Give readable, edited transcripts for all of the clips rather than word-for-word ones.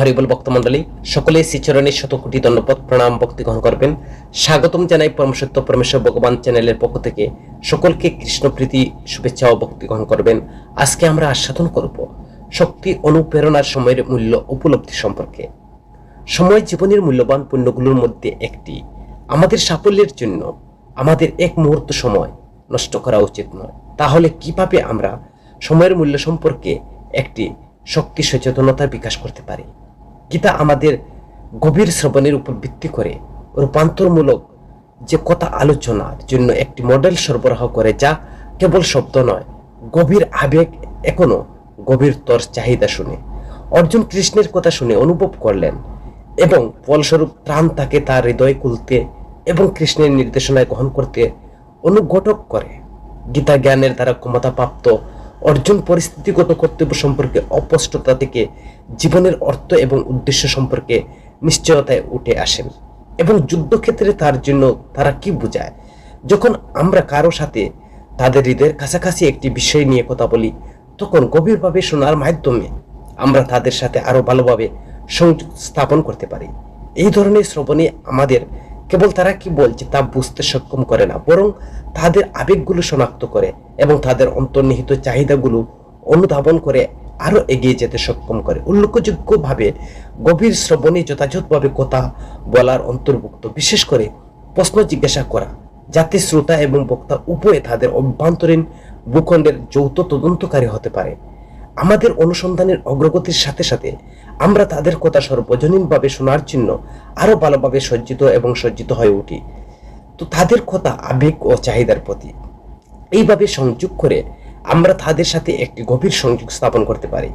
হরিবল ভক্তমণ্ডলী সকলে শ্রীচরণের শতকোটি দণ্ডপদ প্রণাম ভক্তি গ্রহণ করবেন। স্বাগতম জানাই পরমসত্য পরমেশ্বর ভগবান চ্যানেলের পক্ষ থেকে সকলকে কৃষ্ণপ্রীতি শুভেচ্ছা ও ভক্তি গ্রহণ করবেন। আজকে আমরা আস্বাদন করব শক্তি অনুপ্রেরণার সময়ের মূল্য উপলব্ধি সম্পর্কে। সময় জীবনের মূল্যবান পণ্যগুলোর মধ্যে একটি। আমাদের সাফল্যের জন্য আমাদের এক মুহূর্ত সময় নষ্ট করা উচিত নয়। তাহলে কিভাবে আমরা সময়ের মূল্য সম্পর্কে একটি শক্তি সচেতনতার বিকাশ করতে পারি? গীতা আমাদের গভীর শ্রবণের উপর ভিত্তি করে রূপান্তরমূলক যে কথা আলোচনার জন্য একটি মডেল সরবরাহ করে, যা কেবল শব্দ নয়, গভীর আবেগ, এখনো গভীরতর চাহিদা শুনে। অর্জুন কৃষ্ণের কথা শুনে অনুভব করলেন এবং ফলস্বরূপ ত্রাণ তাকে তার হৃদয় খুলতে এবং কৃষ্ণের নির্দেশনায় গ্রহণ করতে অনুঘটক করে। গীতা জ্ঞানের দ্বারা ক্ষমতাপ্রাপ্ত অর্জুন পরিস্থিতিগত কর্তব্য সম্পর্কে অস্পষ্টতা থেকে জীবনের অর্থ এবং উদ্দেশ্য সম্পর্কে নিশ্চয়তায় উঠে আসেন এবং যুদ্ধক্ষেত্রে তার জন্য তারা কি বোঝায়। যখন আমরা কারো সাথে তাদের হৃদয়ের কাছাকাছি একটি বিষয় নিয়ে কথা বলি, তখন গভীরভাবে শোনার মাধ্যমে আমরা তাদের সাথে আরো ভালোভাবে সংযোগ স্থাপন করতে পারি। এই ধরনের শ্রবণে আমাদের কেবল তারা কি বলছে তা বুঝতে সক্ষম করে না, বরং তাদের আবেগগুলো শনাক্ত করে এবং তাদের অন্তর্নিহিত চাহিদাগুলো অনুধাবন করে আরো এগিয়ে যেতে সক্ষম করে। উল্লেখযোগ্যভাবে গভীর শ্রবণে যথাযথভাবে কথা বলার অন্তর্ভুক্ত, বিশেষ করে প্রশ্ন জিজ্ঞাসা করা, যাতে শ্রোতা এবং বক্তা উভয়ে তাদের অভ্যন্তরীণ ভূখণ্ডের যৌথ তদন্তকারী হতে পারে। আমাদের অনুসন্ধানের অগ্রগতির সাথে সাথে আমরা তাদের কথা সর্বজনীনভাবে শোনার জন্য আরো ভালোভাবে সজ্জিত হয়ে উঠি, তো তাদের কথা আবেগ ও চাহিদার প্রতি। এইভাবে সংযোগ করে আমরা তাদের সাথে একটি গভীর সংযোগ স্থাপন করতে পারি।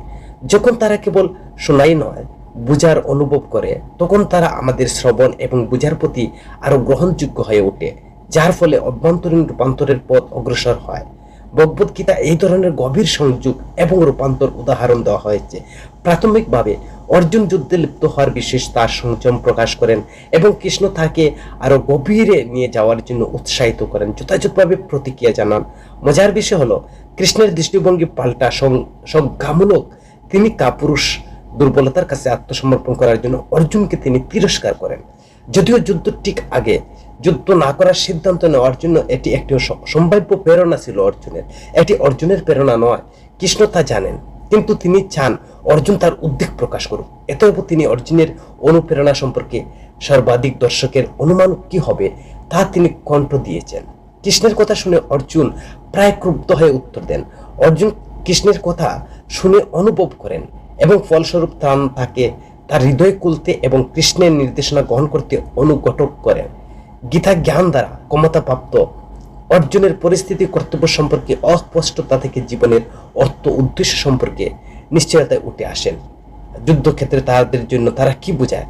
যখন তারা কেবল শোনাই নয়, বুঝার অনুভব করে, তখন তারা আমাদের শ্রবণ এবং বুঝার প্রতি আরো গ্রহণযোগ্য হয়ে ওঠে, যার ফলে অভ্যন্তরীণ রূপান্তরের পথ অগ্রসর হয়। ভগবদ গীতা এই ধরনের গভীর সংযোগ এবং রূপান্তর উদাহরণ দেওয়া হয়েছে। প্রাথমিকভাবে অর্জুন যুদ্ধে লিপ্ত হওয়ার বিশেষ তার সংযম প্রকাশ করেন এবং কৃষ্ণ তাকে আরো গভীরে নিয়ে যাওয়ার জন্য উৎসাহিত করেন, যথাযথভাবে প্রতিক্রিয়া জানান। মজার বিষয় হলো, কৃষ্ণের দৃষ্টিভঙ্গি পাল্টা সংজ্ঞামূলক। তিনি কাপুরুষ দুর্বলতার কাছে আত্মসমর্পণ করার জন্য অর্জুনকে তিনি তিরস্কার করেন। যদিও যুদ্ধ ঠিক আগে যুদ্ধ না করার সিদ্ধান্ত নেওয়ার জন্য এটি একটি সম্ভাব্য প্রেরণা ছিল অর্জুনের, এটি অর্জুনের প্রেরণা নয়। কৃষ্ণ তা জানেন, কিন্তু তিনি চান অর্জুন তার উদ্বেগ প্রকাশ করুক। এতএব তিনি অর্জুনের অনুপ্রেরণা সম্পর্কে সর্বাধিক দর্শকের অনুমান কি হবে তা তিনি কণ্ঠ দিয়েছেন। কৃষ্ণের কথা শুনে অর্জুন প্রায় ক্রুদ্ধ হয়ে উত্তর দেন। অর্জুন কৃষ্ণের কথা শুনে অনুভব করেন এবং ফলস্বরূপ ত্রাণ তাকে তার হৃদয় খুলতে এবং কৃষ্ণের নির্দেশনা গ্রহণ করতে অনুঘটক করেন। গীতা জ্ঞান দ্বারা ক্ষমতাপ্রাপ্ত অর্জুনের পরিস্থিতি কর্তব্য সম্পর্কে অস্পষ্টতা থেকে জীবনের অর্থ উদ্দেশ্য সম্পর্কে নিশ্চয়তায় উঠে আসেন। যুদ্ধক্ষেত্রে তাদের জন্য তারা কি বোঝায়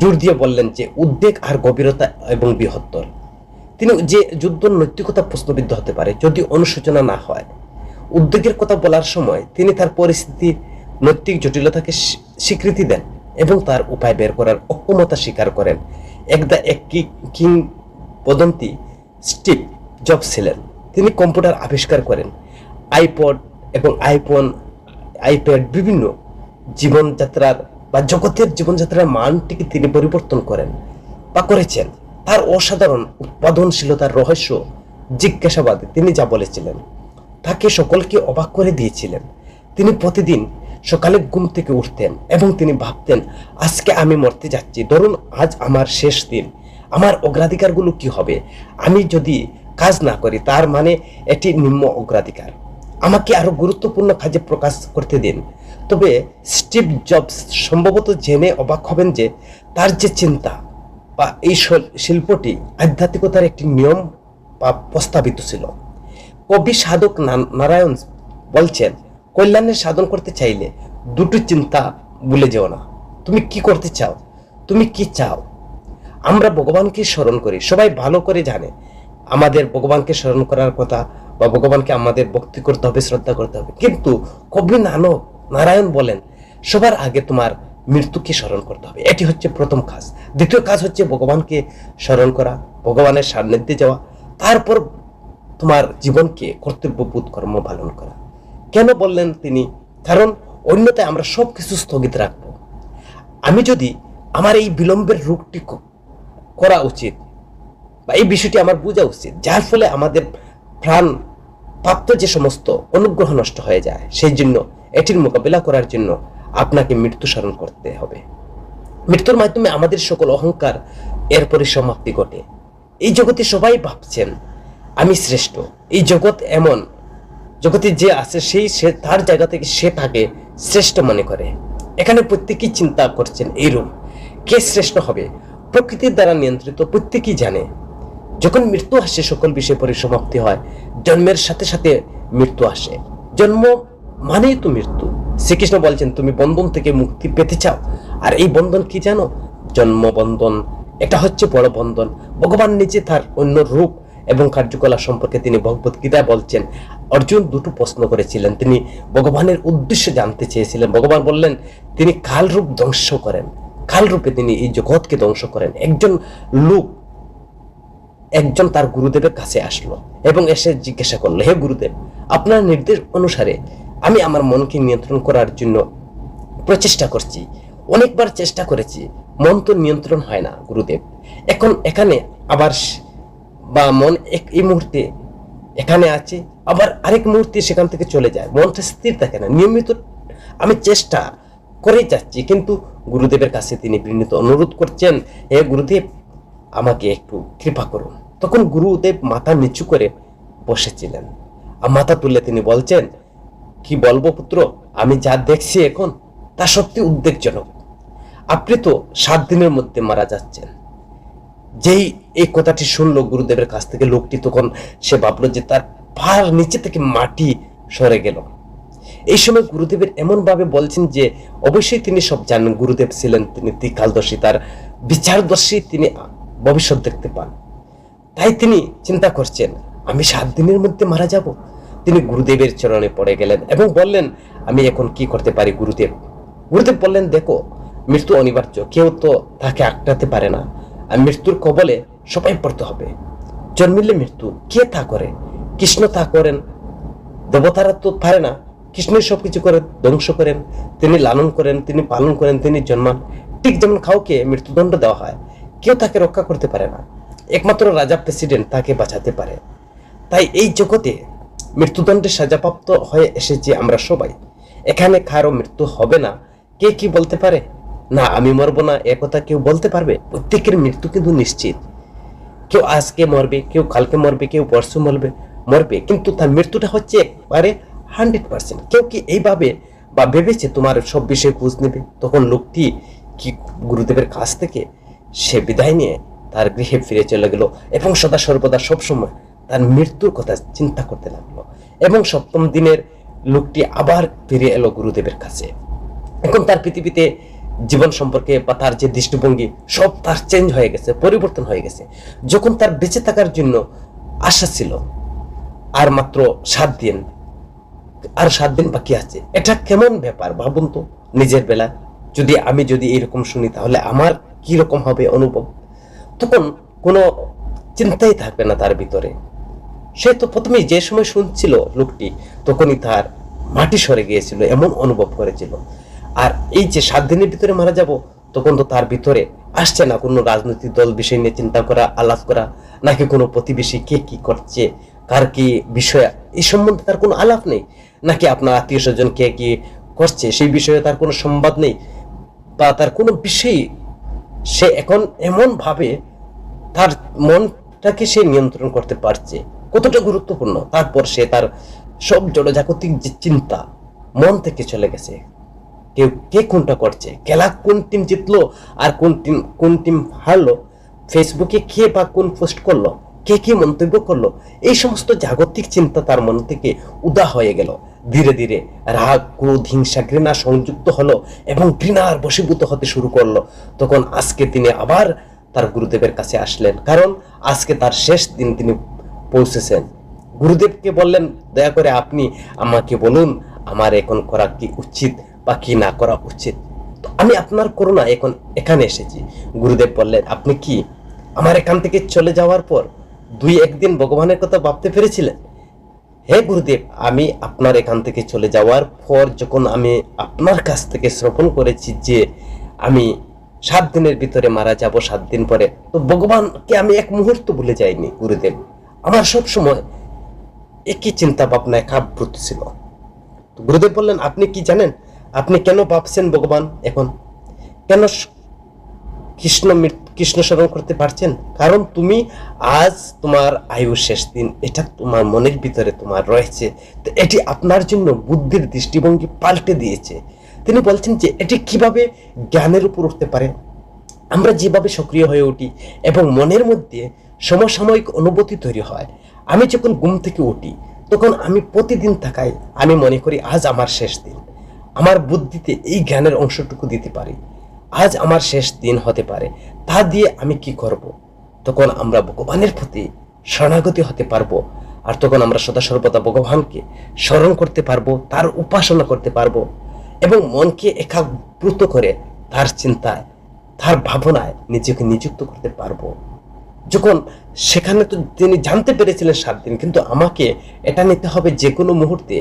জোর দিয়ে বললেন যে উদ্বেগ আর গভীরতা এবং বৃহত্তর। তিনি যে যুদ্ধ নৈতিকতা প্রশ্নবিদ্ধ হতে পারে যদি অনুশোচনা না হয়। উদ্বেগের কথা বলার সময় তিনি তার পরিস্থিতির নৈতিক জটিলতাকে স্বীকৃতি দেন এবং তার উপায় বের করার অক্ষমতা স্বীকার করেন। এক কিংবদন্তি স্টিভ জবস ছিলেন। তিনি কম্পিউটার আবিষ্কার করেন, আইপড এবং আইপ্যাড বিভিন্ন জীবনযাত্রার বা জগতের জীবনযাত্রার মানটিকে তিনি পরিবর্তন করেছেন। তার অসাধারণ উৎপাদনশীলতার রহস্য জিজ্ঞাসাবাদে তিনি যা বলেছিলেন তাকে সকলকে অবাক করে দিয়েছিলেন। তিনি প্রতিদিন সকালে ঘুম থেকে উঠতেন এবং তিনি ভাবতেন, আজকে আমি মরতে যাচ্ছি, ধরুন আজ আমার শেষ দিন, আমার অগ্রাধিকারগুলো কি হবে? আমি যদি কাজ না করি তার মানে এটি নিম্ন অগ্রাধিকার, আমাকে আরো গুরুত্বপূর্ণ কাজে প্রকাশ করতে দিন। তবে স্টিভ জবস সম্ভবত জেনে অবাক হবেন যে তার যে চিন্তা বা এই শিল্পটি আধ্যাত্মিকতার একটি নিয়ম বা প্রস্তাবিত ছিল। কবি সাধক নারায়ণ বলছেন, কল্যাণের সাধন করতে চাইলে দুটো চিন্তা ভুলে যেও না। তুমি কি করতে চাও, তুমি কি চাও। আমরা ভগবানকে স্মরণ করি, সবাই ভালো করে জানে আমাদের ভগবানকে স্মরণ করার কথা বা ভগবানকে আমাদের ভক্তি করতে হবে, শ্রদ্ধা করতে হবে। কিন্তু কবি নারায়ণ বলেন, সবার আগে তোমার মৃত্যুকে স্মরণ করতে হবে। এটি হচ্ছে প্রথম কাজ। দ্বিতীয় কাজ হচ্ছে ভগবানকে স্মরণ করা, ভগবানের সান্নিধ্যে যাওয়া, তারপর তোমার জীবনকে কর্তব্যবোধ কর্ম পালন করা। কেন বললেন তিনি? কারণ অন্যথায় আমরা সবকিছু স্থগিত রাখবো। আমি যদি আমার এই বিলম্বের রোগটি করা উচিত, বা এই বিষয়টি আমার বোঝা উচিত, যার ফলে আমাদের প্রাণ প্রাপ্ত যে সমস্ত অনুগ্রহ নষ্ট হয়ে যায়, সেই জন্য এটির মোকাবিলা করার জন্য আপনাকে মৃত্যু স্মরণ করতে হবে। মৃত্যুর মাধ্যমে আমাদের সকল অহংকার এর পরিসমাপ্তি ঘটে। এই জগতে সবাই ভাবছেন আমি শ্রেষ্ঠ, এই জগৎ এমন, জগতে যে আছে সে তার জায়গা থেকে সে তাকে শ্রেষ্ঠ মনে করে। এখানে প্রত্যেকেই চিন্তা করছেন এইরূপ, কে শ্রেষ্ঠ হবে প্রকৃতির দ্বারা নিয়ন্ত্রিত, প্রত্যেকেই জানে যখন মৃত্যু আসে সকল বিষয় পরিসমাপ্তি হয়। জন্মের সাথে সাথে মৃত্যু আসে, জন্ম মানেই তো মৃত্যু। শ্রীকৃষ্ণ বলছেন তুমি বন্ধন থেকে মুক্তি পেতে চাও, আর এই বন্ধন কি জানো? জন্ম বন্ধন, এটা হচ্ছে বড় বন্ধন। ভগবান নিজে তার অন্য রূপ এবং কার্যকলাপ সম্পর্কে তিনি ভগবত গীতায় বলছেন। অর্জুন দুটো প্রশ্ন করেছিলেন, তিনি ভগবানের উদ্দেশ্য জানতে চেয়েছিলেন। ভগবান বললেন তিনি কালরূপ ধ্বংস করেন, কালরূপে তিনি এই জগৎকে ধ্বংস করেন। একজন তার গুরুদেবের কাছে আসলো এবং এসে জিজ্ঞাসা করলো, হে গুরুদেব, আপনার নির্দেশ অনুসারে আমি আমার মনকে নিয়ন্ত্রণ করার জন্য প্রচেষ্টা করছি, অনেকবার চেষ্টা করেছি, মন তো নিয়ন্ত্রণ হয় না গুরুদেব। এখন এখানে আবার বা মন এই মুহূর্তে এখানে আছে, আবার আরেক মুহূর্তে সেখান থেকে চলে যায়, মনটা স্থির থাকে না। নিয়মিত আমি চেষ্টা করেই যাচ্ছি, কিন্তু গুরুদেবের কাছে তিনি বিনীত অনুরোধ করছেন, হে গুরুদেব আমাকে একটু কৃপা করুন। তখন গুরুদেব মাথা নিচু করে বসেছিলেন, আর মাথা তুলে তিনি বলছেন, কি বলবো পুত্র, আমি যা দেখছি এখন তা সত্যি উদ্বেগজনক। আপনি তো 7 দিনের মধ্যে মারা যাচ্ছেন। যেই এই কথাটি শুনলো গুরুদেবের কাছ থেকে লোকটি, তখন সে ভাবলো যে তার পার নিচে থেকে মাটি সরে গেল। এই সময় গুরুদেবের এমন ভাবে বলছেন যে অবশ্যই তিনি সব জানেন। গুরুদেব ছিলেন তিনি ত্রিকালদর্শী, তার বিচারদর্শী, তিনি ভবিষ্যৎ দেখতে পান। তাই তিনি চিন্তা করছেন আমি 7 দিনের মধ্যে মারা যাব। তিনি গুরুদেবের চরণে পড়ে গেলেন এবং বললেন, আমি এখন কি করতে পারি গুরুদেব? গুরুদেব বললেন, দেখো মৃত্যু অনিবার্য, কেউ তো তাকে আটকাতে পারে না, আর মৃত্যুর কবলে সবাই পড়তে হবে। জন্মিলে মৃত্যু, কে তা করে? কৃষ্ণ তা করেন, দেবতারা তো পারে না। কৃষ্ণের সবকিছু করে ধ্বংস করেন, তিনি লালন করেন, তিনি পালন করেন, তিনি জন্মান। ঠিক যেমন কাউকে মৃত্যুদণ্ড দেওয়া হয়, কেউ তাকে রক্ষা করতে পারে না, একমাত্র রাজা প্রেসিডেন্ট তাকে বাঁচাতে পারে। তাই এই জগতে মৃত্যুদণ্ডের সাজাপ্রাপ্ত হয়ে এসেছি আমরা সবাই। এখানে কারো মৃত্যু হবে না, কে কি বলতে পারে? না আমি মরবো না এ কথা কেউ বলতে পারবে? প্রত্যেকের মৃত্যু কিন্তু নিশ্চিত। কেউ আজকে মরবে, কেউ কালকে মরবে, কেউ পরশু মরবে, কিন্তু তার মৃত্যুটা হচ্ছে একবারে 100%। কেউ কি এইভাবে বা ভেবেছে তোমার সব বিষয়ে খোঁজ নেবে? তখন লোকটি কি গুরুদেবের কাছ থেকে সে বিদায় নিয়ে তার গৃহে ফিরে চলে গেল এবং সদা সর্বদা সবসময় তার মৃত্যুর কথা চিন্তা করতে লাগলো। এবং 7ম দিনের লোকটি আবার ফিরে এলো গুরুদেবের কাছে। এখন তার পৃথিবীতে জীবন সম্পর্কে বা তার যে দৃষ্টিভঙ্গি সব তার চেঞ্জ হয়ে গেছে, পরিবর্তন হয়ে গেছে। যখন তার বেঁচে থাকার জন্য আশা ছিল আর মাত্র 7 দিন, আর 7 দিন বাকি আছে, এটা কেমন ব্যাপার ভাবুন তো নিজের বেলা। আমি যদি এরকম শুনি তাহলে আমার কি রকম হবে অনুভব? তখন কোনো চিন্তাই থাকবে না তার ভিতরে। সে তো প্রথমেই যে সময় শুনছিল লোকটি, তখনই তার মাটি সরে গিয়েছিল এমন অনুভব করেছিল। আর এই যে 7 দিনের ভিতরে মারা যাব, তখন তো তার ভিতরে আসছে না কোনো রাজনৈতিক দল বিষয় নিয়ে চিন্তা করা, আলাপ করা, নাকি কোনো প্রতিবেশী কে কি করছে, কার কি বিষয়, এই সম্বন্ধে তার কোনো আলাপ নেই, নাকি আপনার আত্মীয় স্বজন কে কি করছে সেই বিষয়ে তার কোনো সংবাদ নেই, বা তার কোনো বিষয়। সে এখন এমন ভাবে তার মনটাকে সে নিয়ন্ত্রণ করতে পারছে, কতটা গুরুত্বপূর্ণ। তারপর সে তার সব জড়জাগতিক যে চিন্তা মন থেকে চলে গেছে। কে কোনটা করছে, খেলা কোন টিম জিতলো আর কোন টিম হারলো, ফেসবুকে কে বা কোন পোস্ট করলো, কে কি মন্তব্য করলো, এই সমস্ত জাগতিক চিন্তা তার মন থেকে উদা হয়ে গেল। ধীরে ধীরে রাগ, ক্রোধ, হিংসা, ঘৃণা সংযুক্ত হলো এবং ঘৃণার বশীভূত হতে শুরু করলো। তখন আজকে তিনি আবার তার গুরুদেবের কাছে আসলেন, কারণ আজকে তার শেষ দিন তিনি পৌঁছেছেন। গুরুদেবকে বললেন, দয়া করে আপনি আমাকে বলুন আমার এখন করা কি উচিত বা কি না করা উচিত। তো আমি আপনার করুণা এখন এখানে এসেছি। গুরুদেব বললেন, আপনি কি আমার এখান থেকে চলে যাওয়ার পর 2-1 দিন ভগবানের কথা ভাবতে পেরেছিলেন? হে গুরুদেব, আমি আপনার এখান থেকে চলে যাওয়ার পর যখন আমি আপনার কাছ থেকে শ্রবণ করেছি যে আমি 7 দিনের ভিতরে মারা যাব, 7 দিন পরে। তো ভগবানকে আমি এক মুহূর্ত ভুলে যাইনি গুরুদেব, আমার সব সময় একই চিন্তা ভাবনায় কাব্যত ছিল। তো গুরুদেব বললেন, আপনি কি জানেন আপনি কেন ভাবছেন ভগবান এখন, কেন কৃষ্ণ স্মরণ করতে পারছেন? কারণ তুমি আজ তোমার আয়ু শেষ দিন, এটা তোমার মনের ভিতরে তোমার রয়েছে। তো এটি আপনার জন্য বুদ্ধির দৃষ্টিভঙ্গি পাল্টে দিয়েছে। তিনি বলছেন যে এটি কিভাবে জ্ঞানের উপর উঠতে পারে। আমরা যেভাবে সক্রিয় হয়ে উঠি এবং মনের মধ্যে সমসাময়িক অনুভূতি তৈরি হয়। আমি যখন ঘুম থেকে উঠি তখন আমি প্রতিদিন তাকাই, আমি মনে করি আজ আমার শেষ দিন, আমার বুদ্ধিতে এই জ্ঞানের অংশটুকু দিতে পারি, আজ আমার শেষ দিন হতে পারে, তা দিয়ে আমি কি করব। তখন আমরা ভগবানের প্রতি শরণাগতি হতে পারবো, আর তখন আমরা সদা সর্বদা ভগবানকে স্মরণ করতে পারবো, তার উপাসনা করতে পারবো এবং মনকে একাগ্রত করে তার চিন্তায়, তার ভাবনায় নিজেকে নিযুক্ত করতে পারবো। যখন সেখানে তো তিনি জানতে পেরেছিলেন 7 দিন, কিন্তু আমাকে এটা নিতে হবে যে কোনো মুহূর্তে।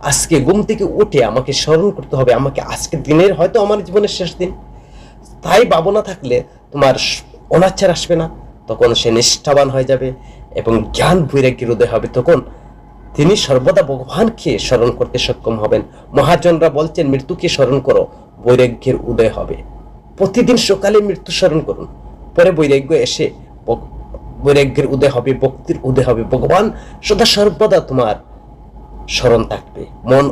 আজকে ঘুম থেকে উঠে আমাকে স্মরণ করতে হবে, আমাকে আজকে দিনের হয়তো আমার জীবনের শেষ দিন। তাই ভাবনা থাকলে তোমার অনাচার আসবে না, তখন সে নিষ্ঠাবান হয়ে যাবে এবং জ্ঞান বৈরাগ্যের উদয় হবে। তখন তিনি সর্বদা ভগবানকে স্মরণ করতে সক্ষম হবেন। মহাজনরা বলছেন, মৃত্যুকে স্মরণ করো, বৈরাগ্যের উদয় হবে। প্রতিদিন সকালে মৃত্যু স্মরণ করুন, পরে বৈরাগ্য এসে বৈরাগ্যের উদয় হবে, ভক্তির উদয় হবে। ভগবান সদা সর্বদা তোমার স্মরণ থাকবে, মন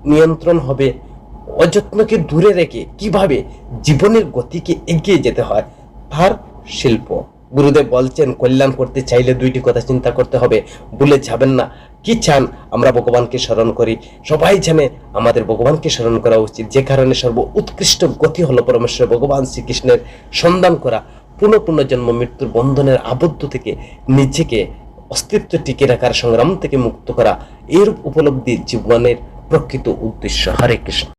নিয়ন্ত্রণ হবে। অযত্নকে দূরে রেখে কিভাবে জীবনের গতিকে এগিয়ে যেতে হয় তার শিল্প। গুরুদেব বলছেন, কল্যাণ করতে চাইলে 2টি কথা চিন্তা করতে হবে, ভুলে যাবেন না। কি চান? আমরা ভগবানকে স্মরণ করি, সবাই জানে আমাদের ভগবানকে স্মরণ করা উচিত। যে কারণে সর্ব উৎকৃষ্ট গতি হলো পরমেশ্বর ভগবান শ্রীকৃষ্ণের সন্ধান করা, পুনঃ জন্ম মৃত্যুর বন্ধনের আবদ্ধ থেকে নিজেকে অস্তিত্ব টিকে রাখার সংগ্রাম থেকে মুক্ত করা। এর উপলব্ধি জীবনের প্রকৃত উদ্দেশ্য। হরে কৃষ্ণ।